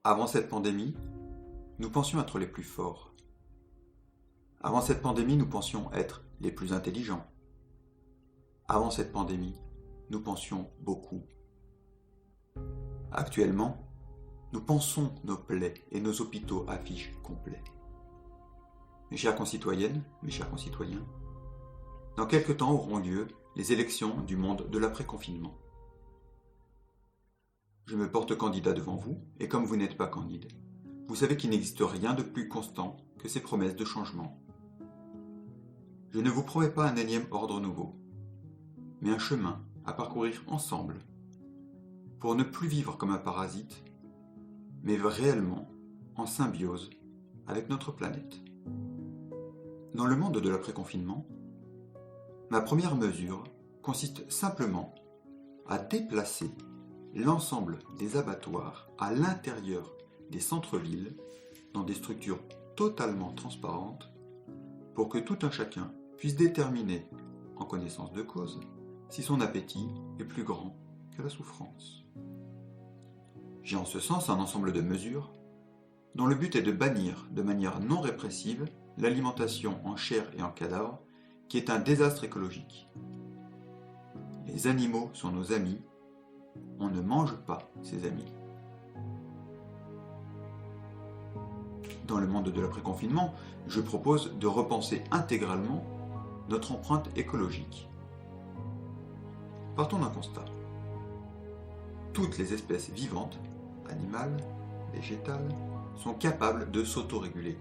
Avant cette pandémie, nous pensions être les plus forts. Avant cette pandémie, nous pensions être les plus intelligents. Avant cette pandémie, nous pensions beaucoup. Actuellement, nous pensons nos plaies et nos hôpitaux affichent complets. Mes chères concitoyennes, mes chers concitoyens, dans quelque temps auront lieu les élections du monde de l'après-confinement. Je me porte candidat devant vous, et comme vous n'êtes pas candide, vous savez qu'il n'existe rien de plus constant que ces promesses de changement. Je ne vous promets pas un énième ordre nouveau, mais un chemin à parcourir ensemble, pour ne plus vivre comme un parasite, mais réellement en symbiose avec notre planète. Dans le monde de l'après-confinement, ma première mesure consiste simplement à déplacer l'ensemble des abattoirs à l'intérieur des centres-villes dans des structures totalement transparentes pour que tout un chacun puisse déterminer, en connaissance de cause, si son appétit est plus grand que la souffrance. J'ai en ce sens un ensemble de mesures dont le but est de bannir de manière non répressive l'alimentation en chair et en cadavre qui est un désastre écologique. Les animaux sont nos amis, on ne mange pas ses amis. Dans le monde de l'après-confinement, je propose de repenser intégralement notre empreinte écologique. Partons d'un constat. Toutes les espèces vivantes, animales, végétales, sont capables de s'autoréguler.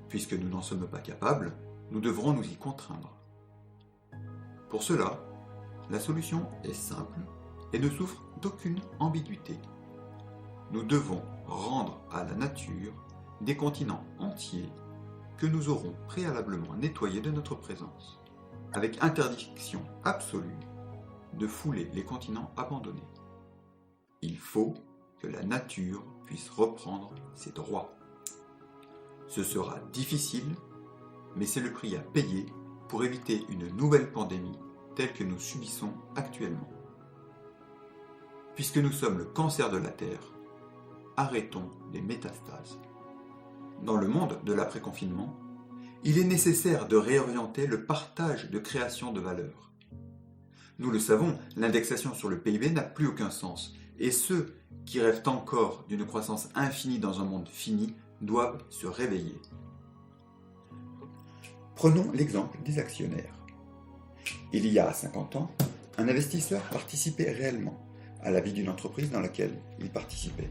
Puisque nous n'en sommes pas capables, nous devrons nous y contraindre. Pour cela, la solution est simple et ne souffre d'aucune ambiguïté. Nous devons rendre à la nature des continents entiers que nous aurons préalablement nettoyés de notre présence, avec interdiction absolue de fouler les continents abandonnés. Il faut que la nature puisse reprendre ses droits. Ce sera difficile, mais c'est le prix à payer pour éviter une nouvelle pandémie telle que nous subissons actuellement. Puisque nous sommes le cancer de la Terre, arrêtons les métastases. Dans le monde de l'après-confinement, il est nécessaire de réorienter le partage de création de valeur. Nous le savons, l'indexation sur le PIB n'a plus aucun sens, et ceux qui rêvent encore d'une croissance infinie dans un monde fini doivent se réveiller. Prenons l'exemple des actionnaires. Il y a 50 ans, un investisseur participait réellement à la vie d'une entreprise dans laquelle il participait.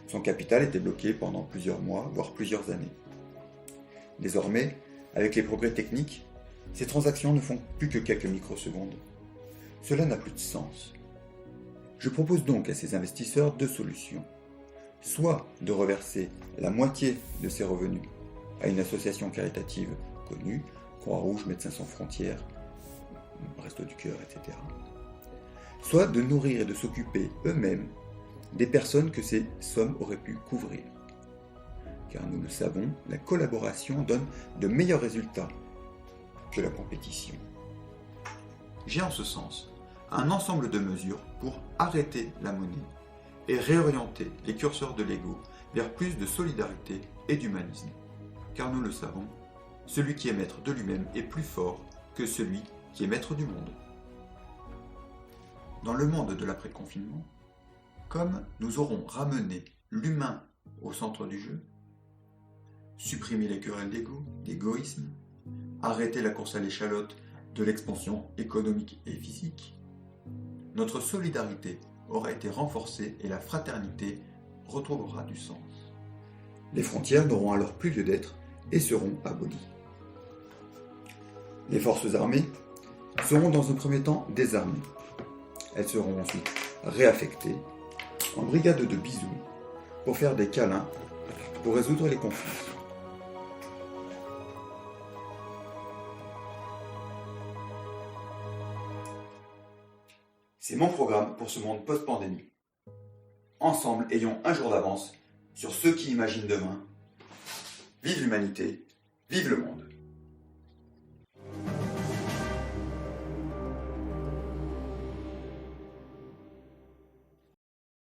Son capital était bloqué pendant plusieurs mois, voire plusieurs années. Désormais, avec les progrès techniques, ces transactions ne font plus que quelques microsecondes. Cela n'a plus de sens. Je propose donc à ces investisseurs deux solutions. Soit de reverser la moitié de ces revenus à une association caritative connue, Croix-Rouge, Médecins sans frontières, Restos du Cœur, etc. Soit de nourrir et de s'occuper eux-mêmes des personnes que ces sommes auraient pu couvrir. Car nous le savons, la collaboration donne de meilleurs résultats que la compétition. J'ai en ce sens un ensemble de mesures pour arrêter la monnaie et réorienter les curseurs de l'ego vers plus de solidarité et d'humanisme. Car nous le savons, celui qui est maître de lui-même est plus fort que celui qui est maître du monde. Dans le monde de l'après-confinement, comme nous aurons ramené l'humain au centre du jeu, supprimé les querelles d'ego, d'égoïsme, arrêté la course à l'échalote de l'expansion économique et physique, notre solidarité aura été renforcée et la fraternité retrouvera du sens. Les frontières n'auront alors plus lieu d'être et seront abolies. Les forces armées seront dans un premier temps désarmées. Elles seront ensuite réaffectées en brigades de bisous pour faire des câlins pour résoudre les conflits. C'est mon programme pour ce monde post-pandémie. Ensemble, ayons un jour d'avance sur ceux qui imaginent demain. Vive l'humanité, vive le monde!